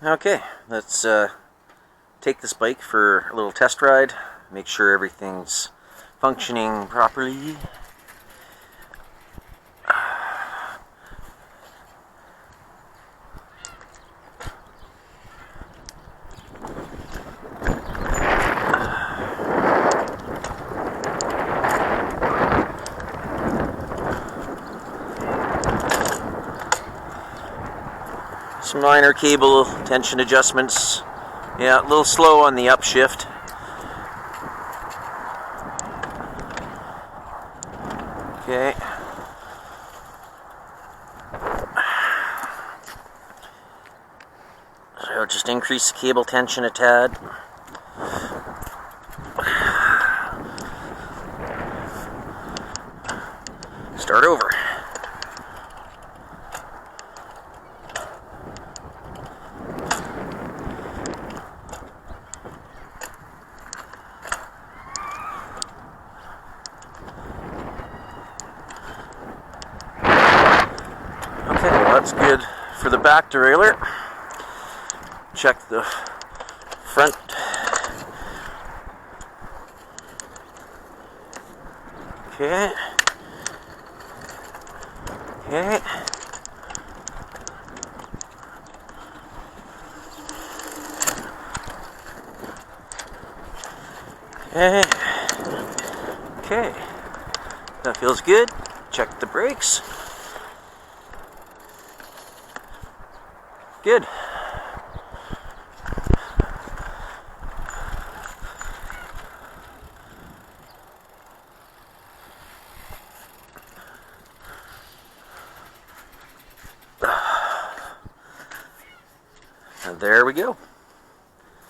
Okay, let's take this bike for a little test ride, make sure everything's functioning properly. Some minor cable tension adjustments. Yeah, a little slow on the upshift. Okay. So just increase the cable tension a tad. Start over. Okay, well that's good for the back derailleur. Check the front. Okay. Okay. Okay. Okay. That feels good. Check the brakes. Good. And there we go.